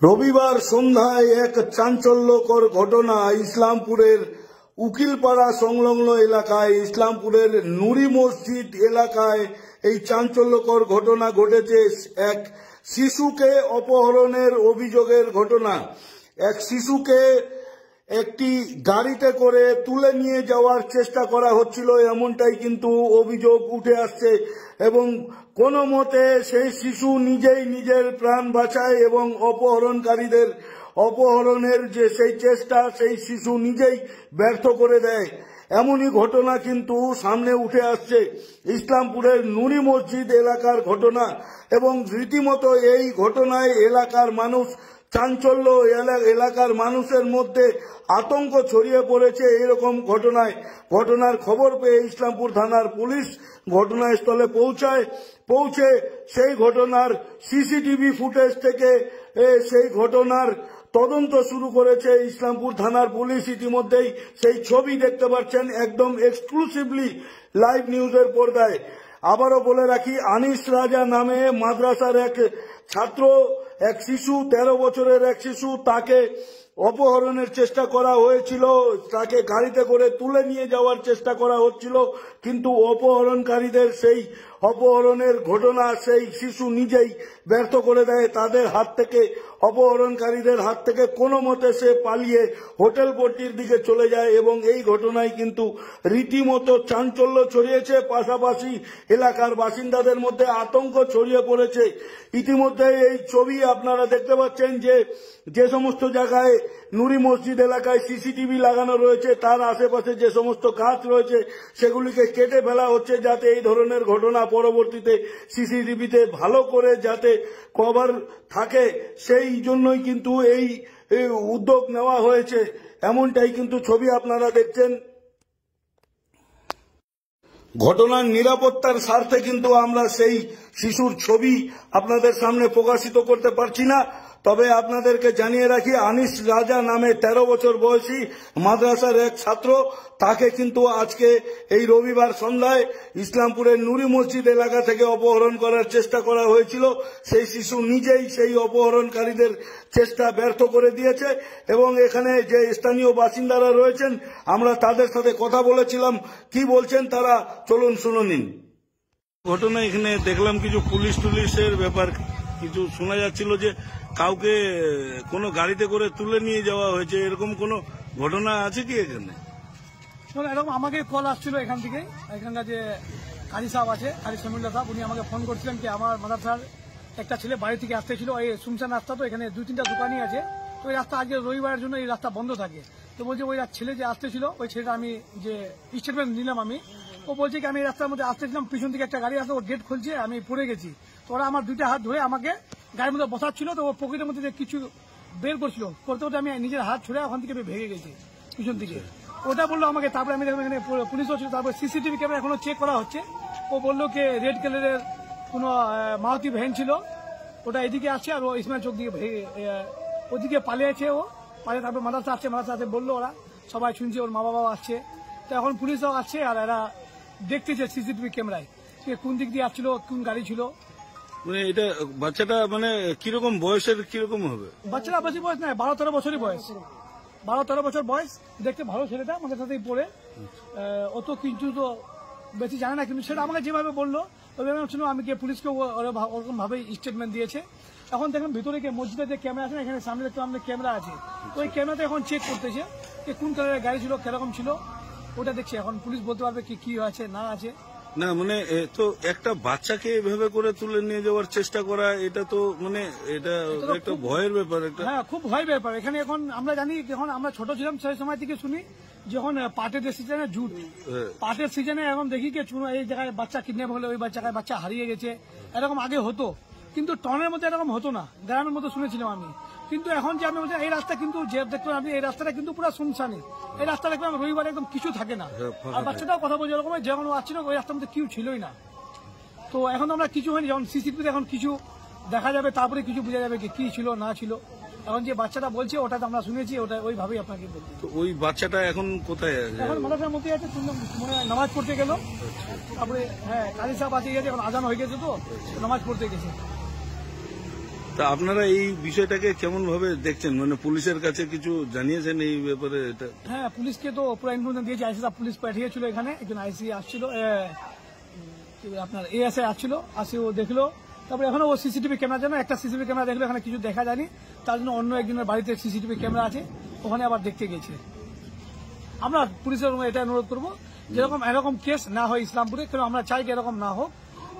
রবিবার সন্ধ্যায় এক চাঞ্চল্যকর ঘটনা ইসলামপুরের উকিলপাড়া সংলগ্ন এলাকায়, ইসলামপুরের নুরি মসজিদ এলাকায় এই চাঞ্চল্যকর ঘটনা ঘটেছে। এক শিশুকে অপহরণের অভিযোগের ঘটনা। এক শিশুকে একটি গাড়িতে করে তুলে নিয়ে যাওয়ার চেষ্টা করা হচ্ছিল, এমনটাই কিন্তু অভিযোগ উঠে আসছে। এবং কোনো মতে সেই শিশু নিজেই নিজের প্রাণ বাঁচায় এবং অপহরণকারীদের অপহরণের যে সেই চেষ্টা সেই শিশু নিজেই ব্যর্থ করে দেয়। এমনই ঘটনা কিন্তু সামনে উঠে আসছে ইসলামপুরের নুরি মসজিদ এলাকার ঘটনা। এবং রীতিমতো এই ঘটনায় এলাকার মানুষ চাঞ্চল্য, এলাকার মানুষের মধ্যে আতঙ্ক ছড়িয়ে পড়েছে। এরকম ঘটনার খবর পেয়ে ইসলামপুর থানার পুলিশ ঘটনাস্থলে পৌঁছে সেই ঘটনার সিসিটিভি ফুটেজ থেকে সেই ঘটনার তদন্ত শুরু করেছে ইসলামপুর থানার পুলিশ। ইতিমধ্যেই সেই ছবি দেখতে পাচ্ছেন একদম এক্সক্লুসিভলি লাইভ নিউজের পর্দায়। আবারও বলে রাখি, আনিস রাজা নামে মাদ্রাসার এক ছাত্র, এক শিশু, 13 বছরের এক শিশু, তাকে অপহরণের চেষ্টা করা হয়েছিল। তাকে গাড়িতে করে তুলে নিয়ে যাওয়ার চেষ্টা করা হচ্ছিল, কিন্তু অপহরণকারীদের সেই অপহরণের ঘটনা সেই শিশু নিজেই ব্যর্থ করে দেয় তাদের হাত থেকে। অপহরণকারীদের হাত থেকে কোনো মতে সে পালিয়ে হোটেল পট্টির দিকে চলে যায় এবং এই ঘটনায় কিন্তু রীতিমতো চাঞ্চল্য ছড়িয়েছে, পাশাপাশি এলাকার বাসিন্দাদের মধ্যে আতঙ্ক ছড়িয়ে পড়েছে। ইতিমধ্যে এই ছবি আপনারা দেখতে পাচ্ছেন যে সমস্ত জায়গায় নুরি মসজিদ এলাকায় সিসিটিভি লাগানো রয়েছে তার আশেপাশে যে সমস্ত গাছ রয়েছে সেগুলিকে কেটে ফেলা হচ্ছে, যাতে এই ধরনের ঘটনা পরবর্তীতে সিসিটিভিতে ভালো করে যাতে কভার থাকে। সেই জন্যই কিন্তু এই উদ্যোগ নেওয়া হয়েছে, এমনটাই কিন্তু ছবি আপনারা দেখছেন। ঘটনার নিরাপত্তার স্বার্থে কিন্তু আমরা সেই শিশুর ছবি আপনাদের সামনে প্রকাশিত করতে পারছি না। তবে আপনাদেরকে জানিয়ে রাখি, আনিস রাজা নামে 13 বছর বয়সী মাদ্রাসার এক ছাত্র, তাকে কিন্তু আজকে এই রবিবার সন্ধ্যায় ইসলামপুরের নুরি মসজিদ এলাকা থেকে অপহরণ করার চেষ্টা করা হয়েছিল। সেই শিশু নিজেই সেই অপহরণকারীদের চেষ্টা ব্যর্থ করে দিয়েছে। এবং এখানে যে স্থানীয় বাসিন্দারা রয়েছেন আমরা তাদের সাথে কথা বলেছিলাম, কি বলছেন তারা চলুন শুনে নিন। ঘটনা এখানে দেখলাম কিছু পুলিশের ব্যাপার, কিছু শোনা যাচ্ছিল যে কাউকে কোনো গাড়িতে করে তুলে নিয়ে যাওয়া হয়েছে, এরকম কোনো ঘটনা আছে কি এখানে? এরকম আমাকে কল আসছিল এখান থেকে, এখানকার যে কাজী সাহেব আছে, কাজী শমীউল্লাহ সাহেব, উনি আমাকে ফোন করছিলেন কি আমার মাদ্রাসার একটা ছেলে বাড়ি থেকে আসতেছিল। এই শুনশান রাস্তা, তো এখানে 2-3টা দোকানই আছে, তো এই রাস্তা আজকে রবিবারের জন্য এই রাস্তা বন্ধ থাকে। তো বলছে ওই ছেলে যে আসতেছিল, ওই ছেলেটা আমি যে স্টেটমেন্ট নিলাম আমি, ও বলছে কি আমি এই রাস্তার মধ্যে আসতেছিলাম, পিছন থেকে একটা গাড়ি আসে, ও গেট খুলছে, আমি পড়ে গেছি। তো ওরা আমার 2টা হাত ধরে আমাকে গাড়ির মধ্যে বসাচ্ছিল, তো ও পকেটের মধ্যে কিছু বের করছিল, করতে করতে আমি নিজের হাত ছুড়ে ওখান থেকে ভেঙে গেছি পিছন থেকে। ওটা বললো আমাকে। তারপরে আমি দেখলাম এখানে পুলিশও ছিল, তারপরে সিসিটিভি ক্যামেরা এখনো চেক করা হচ্ছে। ও বললো কি রেড কালারের কোনো মারুতি ভ্যান ছিল, ওটা এদিকে আসছে, আর ও ইসমাইল চোখ দিয়ে ওদিকে পালিয়েছে। ও পালিয়ে তারপর মাদ্রাসা আসছে বললো, ওরা সবাই শুনছে, ওর মা বাবাও আসছে। তো এখন পুলিশও আসছে, আর এরা দেখতেছে সিসিটিভি ক্যামেরায় কোন দিক দিয়ে আসছিল, কোন গাড়ি ছিল। মানে এটা বাচ্চাটা মানে কিরকম বয়সের, কিরকম হবে? বাচ্চাটা বেশি বয়স নয়, 12-13 বছরই বয়স, 12-13 বছর বয়স। দেখতে ভালো ছেলেটা, আমাদের সাথেই পড়ে, অত কিন্তু তো বেশি জানে না, কিন্তু সেটা আমাকে যেভাবে বললো ওইভাবে শুনো। আমি গিয়ে পুলিশকে ওরকম ভাবে স্টেটমেন্ট দিয়েছে। এখন দেখুন ভিতরে গিয়ে মসজিদের যে ক্যামেরা আছে না, এখানে সামনে দেখতে আমাদের ক্যামেরা আছে, ওই ক্যামেরাতে এখন চেক করতেছে যে কোন কালারের গাড়ি ছিল, কিরকম ছিল, ওটা দেখছে। এখন পুলিশ বলতে পারবে কি আছে না আছে। না মানে তো একটা বাচ্চাকে এভাবে করে তুলে নিয়ে যাওয়ার চেষ্টা করা, এটা তো মানে এটা একটা ভয়ের ব্যাপার। হ্যাঁ, খুব ভয়ের ব্যাপার। এখানে এখন আমরা জানি, যখন আমরা ছোট ছিলাম সেই সময় থেকে শুনি, যখন পাটের সিজনে জুট, পাটের সিজনে এখন দেখি কি এই জায়গায় বাচ্চা কিডন্যাপ হলে ওই জায়গায় বাচ্চা হারিয়ে গেছে, এরকম আগে হতো। কিন্তু টনের মধ্যে এরকম হতো না, গ্রামের মধ্যে শুনেছিলাম আমি। কিন্তু এখন যে আমি বলছি এই রাস্তা কিন্তু যে দেখলাম আপনি, এই রাস্তাটা কিন্তু পুরো শুনশানি। এই রাস্তা দেখলাম রবিবারে একদম কিছু থাকে না, আর বাচ্চাটাও কথা বলছে এরকম, যেমন আসছিল ওই রাস্তার মধ্যে কেউ ছিলই না। তো এখন আমরা কিছু হয়নি, যখন সিসিটিভিতে এখন কিছু দেখা যাবে, তারপরে কিছু বোঝা যাবে কি ছিল না ছিল। এখন যে বাচ্চাটা বলছে ওটা আমরা শুনেছি, ওটা ওইভাবেই আপনাকে বলছি। তো ওই বাচ্চাটা এখন কোথায় আছে? এখন মাদ্রাসার মধ্যে আছে, মনে হয় নামাজ পড়তে গেল। তারপরে হ্যাঁ, কাজী সাহেব আছে, এখন আজান হয়ে গেছে, তো নামাজ পড়তে গেছে। তা আপনারা এই বিষয়টাকে কেমন ভাবে দেখছেন, মানে পুলিশের কাছে কিছু জানিয়েছেন এই ব্যাপারে? এটা হ্যাঁ, পুলিশকে তো পুরো ইনফরমেশন দিয়েছে। আইসি সাহেব পুলিশ পাঠিয়েছিল এখানে, একজন আইসি আসছিল, আপনার এএসআই আসছিল, আসে ও দেখলো। তারপরে এখনো ও সিসিটিভি ক্যামেরা জন্য একটা সিসিটিভি ক্যামেরা দেখলো, এখানে কিছু দেখা যায়নি। তার জন্য অন্য একজনের বাড়িতে সিসিটিভি ক্যামেরা আছে, ওখানে আবার দেখতে গেছে। আমরা পুলিশের এটা অনুরোধ করবো, যেরকম এরকম কেস না হয় ইসলামপুরে, কেন আমরা চাই কি এরকম না হোক।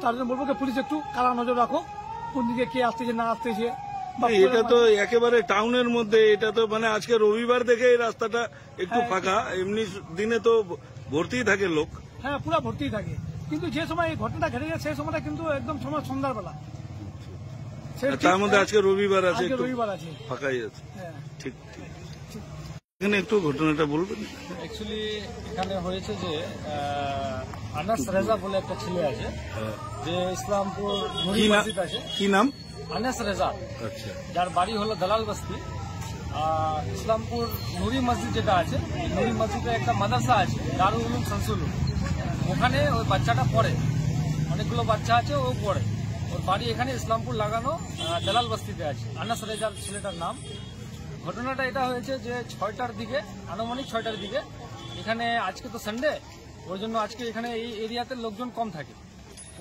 তার জন্য বলবো পুলিশ একটু কারা নজর রাখো, কোন দিকে কে আসতেছে না আসতেছে। এটা তো একেবারে টাউনের মধ্যে, এটা তো মানে আজকে রবিবার দেখে এই রাস্তাটা একটু ফাঁকা, এমনি দিনে তো ভর্তি থাকে লোক। হ্যাঁ, পুরো ভর্তি থাকে, কিন্তু যে সময় এই ঘটনাটা ঘটে যায় সেই সময়টা কিন্তু একদম সময় সন্ধ্যার বেলা। তার মধ্যে আজকে রবিবার আছে, রবিবার আছে, ফাঁকাই আছে। ঠিক ঠিক। এখানে একটু ঘটনাটা বলবেন? অ্যাকচুয়ালি এখানে হয়েছে যে আনাস রেজা বলে একটা ছেলে আছে, যে ইসলামপুর নুরি মসজিদ আছে। কি নাম? আনাস রেজা। আচ্ছা। যার বাড়ি হলো দালাল বস্তি। ইসলামপুর নুরি মসজিদ যেটা আছে, নুরি মসজিদে একটা মাদ্রাসা আছে, দারুল উলুম শামসুল। ওখানে ওই বাচ্চাটা পড়ে, অনেকগুলো বাচ্চা আছে, ও পড়ে। ওর বাড়ি এখানে ইসলামপুর লাগানো দালাল বস্তিতে আছে। আনাস রেজার ছেলেটার নাম। ঘটনাটা এটা হয়েছে যে 6টার দিকে, আনুমানিক 6টার দিকে, এখানে আজকে তো সানডে, ওই জন্য আজকে এখানে এই এরিয়াতে লোকজন কম থাকে।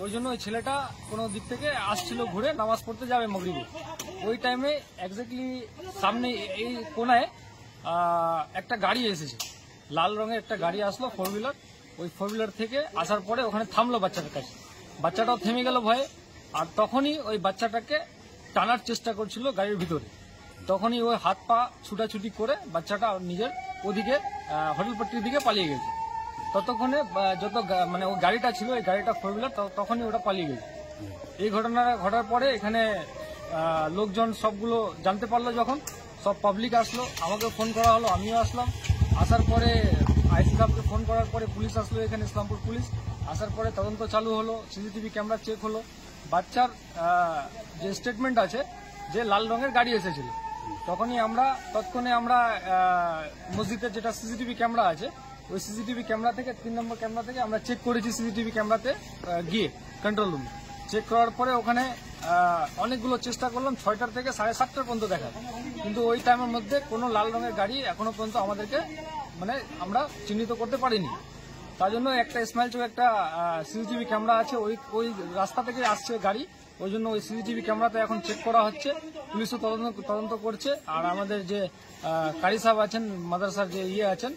ওই জন্য ওই ছেলেটা কোনো দিক থেকে আসছিল ঘুরে, নামাজ পড়তে যাবে মাগরিবে। ওই টাইমে এক্স্যাক্টলি সামনে এই কোনায় একটা গাড়ি এসেছে, লাল রঙের একটা গাড়ি আসলো, 4 হুইলার। ওই 4 হুইলার থেকে আসার পরে ওখানে থামলো বাচ্চাটার কাছে। বাচ্চাটাও থেমে গেল ভয়ে, আর তখনই ওই বাচ্চাটাকে টানার চেষ্টা করছিল গাড়ির ভিতরে। তখনই ওই হাত পা ছুটাছুটি করে বাচ্চাটা নিজের ওদিকে হোটেলপট্টির দিকে পালিয়ে গেছে। ততক্ষণে যত মানে ওই গাড়িটা ছিল, ওই গাড়িটা 4 হুইলার, তখনই ওটা পালিয়ে গেছে। এই ঘটনাটা ঘটার পরে এখানে লোকজন সবগুলো জানতে পারলো, যখন সব পাবলিক আসলো, আমাকে ফোন করা হলো, আমিও আসলাম। আসার পরে আইসি সাহেবকে ফোন করার পরে পুলিশ আসলো এখানে, ইসলামপুর পুলিশ। আসার পরে তদন্ত চালু হলো, সিসিটিভি ক্যামেরা চেক হলো। বাচ্চার যে স্টেটমেন্ট আছে যে লাল রঙের গাড়ি এসেছিল, তখনই আমরা তৎক্ষণে মসজিদের যেটা সিসিটিভি ক্যামেরা আছে, ওই সিসিটিভি ক্যামেরা থেকে 3 নম্বর ক্যামেরা থেকে আমরা চেক করেছি। সিসিটিভি ক্যামেরাতে গিয়ে কন্ট্রোল রুমে চেক করার পরে ওখানে অনেকগুলো চেষ্টা করলাম 6টার থেকে 7:30 পর্যন্ত দেখার, কিন্তু ওই টাইমের মধ্যে কোনো লাল রঙের গাড়ি এখনো পর্যন্ত আমাদেরকে মানে আমরা চিহ্নিত করতে পারিনি। তার জন্য একটা স্মাইল চোখ একটা সিসিটিভি ক্যামেরা আছে, ওই রাস্তা থেকে আসছে গাড়ি, ওই জন্য ওই সিসিটিভি ক্যামেরাতে এখন চেক করা হচ্ছে। পুলিশও তদন্ত করছে। আর আমাদের যে কারি সাহেব আছেন, মাদ্রাসার যে আছেন,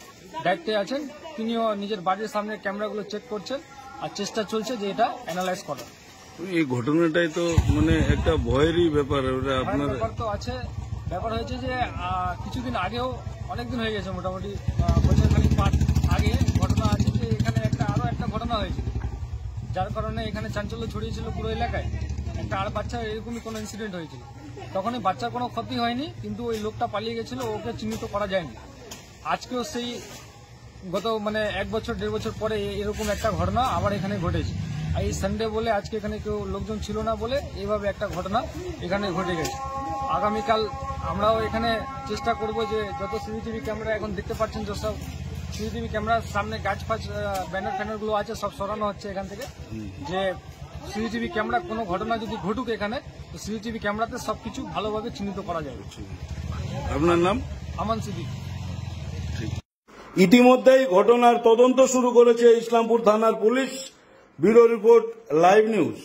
দায়িত্বে আছেন, তিনিও নিজের বাড়ির সামনে ক্যামেরাগুলো চেক করছেন, আর চেষ্টা চলছে যে এটা অ্যানালাইজ করা। এই ঘটনাটাই তো মানে একটা ভয়েরই ব্যাপার। আপনার ব্যাপার তো আছে, ব্যাপার হয়েছে যে কিছুদিন আগেও, অনেকদিন হয়ে গেছে, মোটামুটি বছরখানিক আগে ঘটনা আছে যে এখানে আরো একটা ঘটনা হয়েছিল, যার কারণে এখানে চাঞ্চল্য ছড়িয়েছিল পুরো এলাকায়। একটা আর বাচ্চা এরকমই কোনো ইনসিডেন্ট হয়েছিল, তখন ওই বাচ্চার কোনো ক্ষতি হয়নি, কিন্তু ওই লোকটা পালিয়ে গেছিল, ওকে চিহ্নিত করা যায়নি। আজকেও সেই গত মানে 1 বছর 1.5 বছর পরে এরকম একটা ঘটনা আবার এখানে ঘটেছে। আর এই সানডে বলে আজকে এখানে কেউ লোকজন ছিল না বলে এইভাবে একটা ঘটনা এখানে ঘটে গেছে। আগামীকাল আমরাও এখানে চেষ্টা করব যে যত সিসিটিভি ক্যামেরা এখন দেখতে পাচ্ছেন, সব সিসিটিভি ক্যামেরার সামনে গাছ ফাছ ব্যানার ফ্যানারগুলো আছে, সব সরানো হচ্ছে এখান থেকে, যে সিসিটিভি ক্যামেরা কোনো ঘটনা যদি ঘটুক এখানে, তো সিসিটিভি ক্যামেরাতে সবকিছু ভালোভাবে চিহ্নিত করা যাবে। আপনার নাম? আমান সিদ্দিক। ইতিমধ্যেই ঘটনার তদন্ত শুরু করেছে ইসলামপুর থানার police. Bureau report, live news.